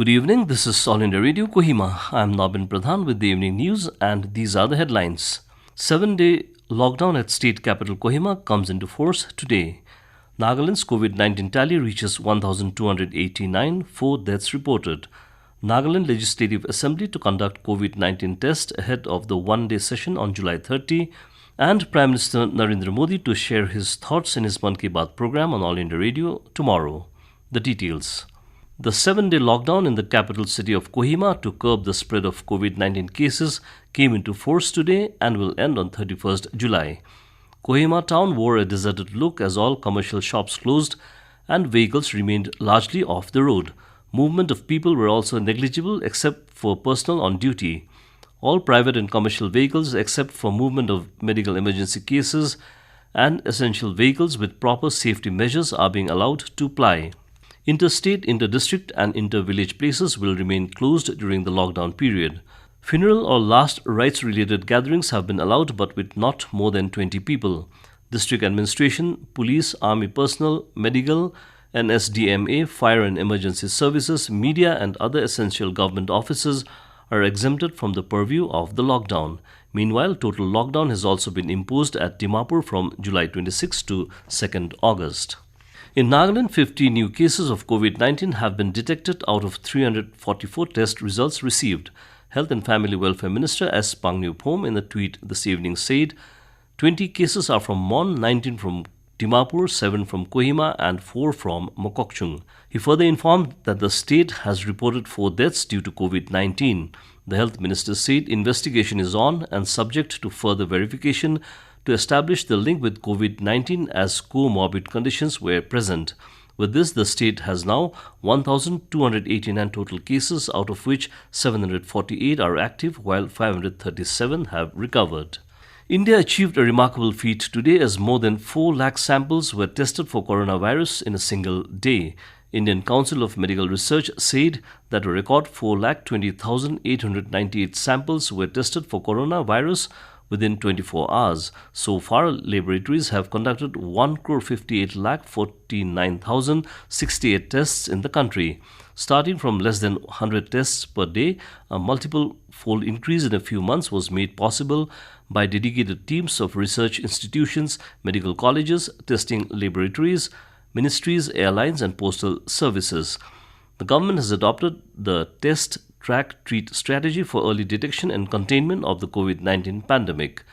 Good evening, this is All India Radio Kohima. I am Nabin Pradhan with the evening news, and these are the headlines. 7-day lockdown at state capital Kohima comes into force today. Nagaland's COVID-19 tally reaches 1,289, 4 deaths reported. Nagaland Legislative Assembly to conduct COVID-19 test ahead of the one-day session on July 30, and Prime Minister Narendra Modi to share his thoughts in his Mann Ki Baat program on All India Radio tomorrow. The details. The 7-day lockdown in the capital city of Kohima to curb the spread of COVID-19 cases came into force today and will end on 31st July. Kohima town wore a deserted look as all commercial shops closed and vehicles remained largely off the road. Movement of people were also negligible except for personnel on duty. All private and commercial vehicles except for movement of medical emergency cases and essential vehicles with proper safety measures are being allowed to ply. Interstate, inter-district and inter-village places will remain closed during the lockdown period. Funeral or last rites-related gatherings have been allowed but with not more than 20 people. District administration, police, army personnel, medical, NSDMA, fire and emergency services, media and other essential government offices are exempted from the purview of the lockdown. Meanwhile, total lockdown has also been imposed at Dimapur from July 26 to 2nd August. In Nagaland, 50 new cases of COVID-19 have been detected out of 344 test results received. Health and Family Welfare Minister S. Pangnyupom in a tweet this evening said, 20 cases are from Mon, 19 from Dimapur, 7 from Kohima and 4 from Mokokchung. He further informed that the state has reported 4 deaths due to COVID-19. The Health Minister said investigation is on and subject to further verification to establish the link with COVID-19 as comorbid conditions were present. With this, the state has now 1,289 total cases, out of which 748 are active, while 537 have recovered. India achieved a remarkable feat today as more than 4 lakh samples were tested for coronavirus in a single day. Indian Council of Medical Research said that a record 4,20,898 samples were tested for coronavirus within 24 hours. So far, laboratories have conducted 1,58,49,068 tests in the country. Starting from less than 100 tests per day, a multiple-fold increase in a few months was made possible by dedicated teams of research institutions, medical colleges, testing laboratories, ministries, airlines and postal services. The government has adopted the test, track, treat strategy for early detection and containment of the COVID-19 pandemic.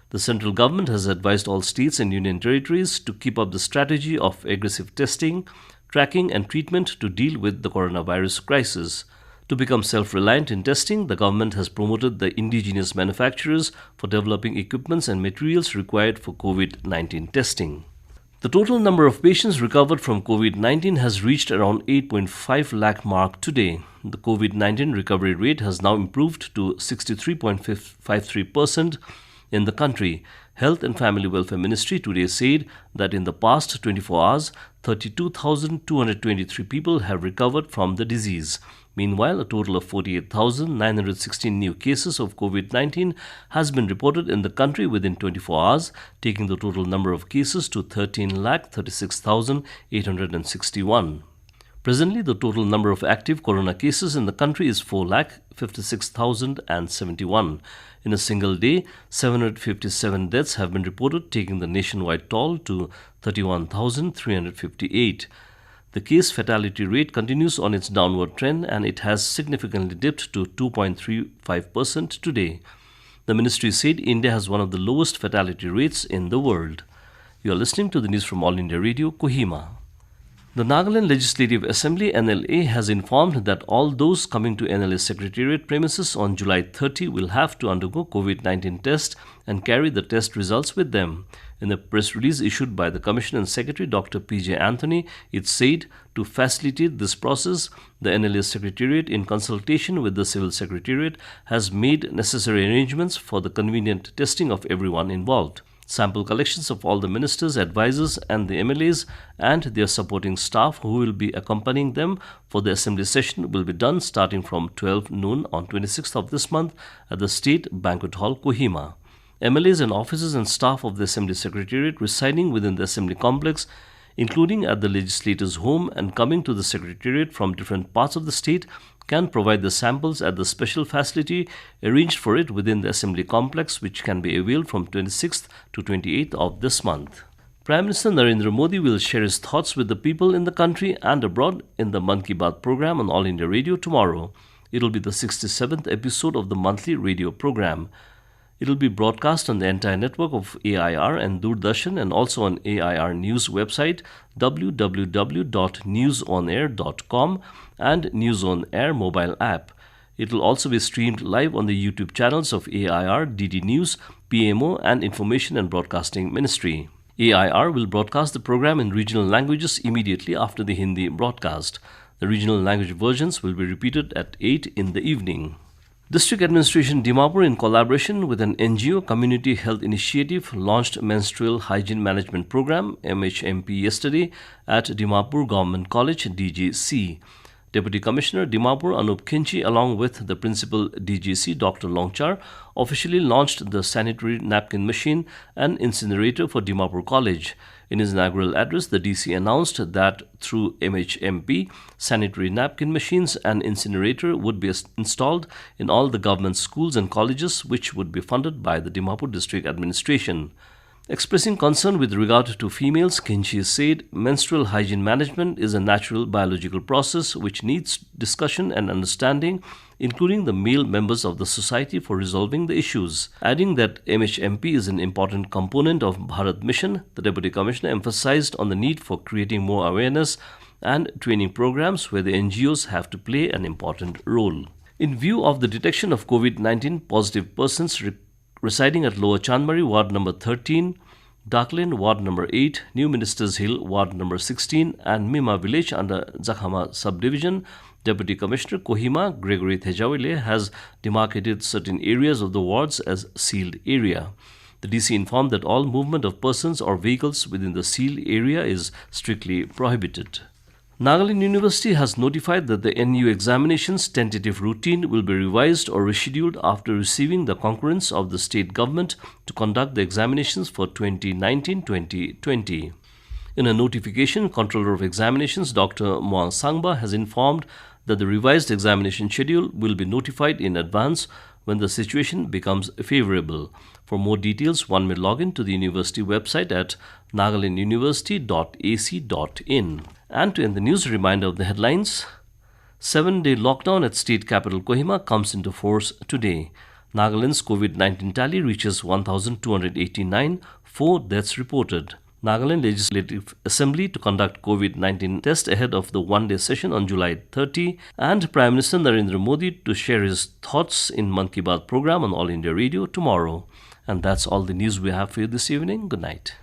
The central government has advised all states and union territories to keep up the strategy of aggressive testing, tracking and treatment to deal with the coronavirus crisis. To become self-reliant in testing, the government has promoted the indigenous manufacturers for developing equipments and materials required for COVID-19 testing. The total number of patients recovered from COVID-19 has reached around 8.5 lakh mark today. The COVID-19 recovery rate has now improved to 63.53% in the country. Health and Family Welfare Ministry today said that in the past 24 hours, 32,223 people have recovered from the disease. Meanwhile, a total of 48,916 new cases of COVID-19 has been reported in the country within 24 hours, taking the total number of cases to 13,36,861. Presently, the total number of active corona cases in the country is 4,56,071. In a single day, 757 deaths have been reported, taking the nationwide toll to 31,358. The case fatality rate continues on its downward trend and it has significantly dipped to 2.35% today. The ministry said India has one of the lowest fatality rates in the world. You are listening to the news from All India Radio, Kohima. The Nagaland Legislative Assembly NLA has informed that all those coming to NLA Secretariat premises on July 30 will have to undergo COVID-19 test and carry the test results with them. In a press release issued by the Commissioner and Secretary Dr. P.J. Anthony, it said to facilitate this process, the NLA Secretariat, in consultation with the Civil Secretariat, has made necessary arrangements for the convenient testing of everyone involved. Sample collections of all the ministers, advisors and the MLAs and their supporting staff who will be accompanying them for the assembly session will be done starting from 12 noon on 26th of this month at the State Banquet Hall, Kohima. MLAs and officers and staff of the Assembly Secretariat residing within the Assembly complex, including at the legislator's home and coming to the Secretariat from different parts of the state, can provide the samples at the special facility arranged for it within the assembly complex, which can be availed from 26th to 28th of this month. Prime Minister Narendra Modi will share his thoughts with the people in the country and abroad in the Mann Ki Baat program on All India Radio tomorrow. It will be the 67th episode of the monthly radio program. It will be broadcast on the entire network of AIR and Doordarshan and also on AIR News website www.newsonair.com and News on Air mobile app. It will also be streamed live on the YouTube channels of AIR, DD News, PMO and Information and Broadcasting Ministry. AIR will broadcast the program in regional languages immediately after the Hindi broadcast. The regional language versions will be repeated at 8 in the evening. District Administration Dimapur, in collaboration with an NGO Community Health Initiative, launched Menstrual Hygiene Management Program MHMP yesterday at Dimapur Government College, DGC. Deputy Commissioner Dimapur Anup Khinchi, along with the Principal DGC Dr. Longchar, officially launched the sanitary napkin machine and incinerator for Dimapur College. In his inaugural address, the DC announced that through MHMP, sanitary napkin machines and incinerator would be installed in all the government schools and colleges, which would be funded by the Dimapur District Administration. Expressing concern with regard to females, Khinchi said menstrual hygiene management is a natural biological process which needs discussion and understanding, including the male members of the society, for resolving the issues. Adding that MHMP is an important component of Bharat Mission, the Deputy Commissioner emphasized on the need for creating more awareness and training programs where the NGOs have to play an important role. In view of the detection of COVID-19 positive persons residing at Lower Chandmari, Ward number 13, Darkland, Ward number 8, New Ministers Hill, Ward number 16, and Mima Village under Jakhama Subdivision, Deputy Commissioner Kohima Gregory Thejawile has demarcated certain areas of the wards as sealed area. The DC informed that all movement of persons or vehicles within the sealed area is strictly prohibited. Nagaland University has notified that the NU examinations tentative routine will be revised or rescheduled after receiving the concurrence of the state government to conduct the examinations for 2019-2020. In a notification, Controller of Examinations Dr. Moang Sangba has informed that the revised examination schedule will be notified in advance when the situation becomes favorable. For more details, one may log in to the university website at nagalanduniversity.ac.in. And to end the news, a reminder of the headlines. 7-day lockdown at state capital Kohima comes into force today. Nagaland's COVID-19 tally reaches 1,289, 4 deaths reported. Nagaland Legislative Assembly to conduct COVID-19 test ahead of the one-day session on July 30, and Prime Minister Narendra Modi to share his thoughts in Mann Ki Baat program on All India Radio tomorrow. And that's all the news we have for you this evening. Good night.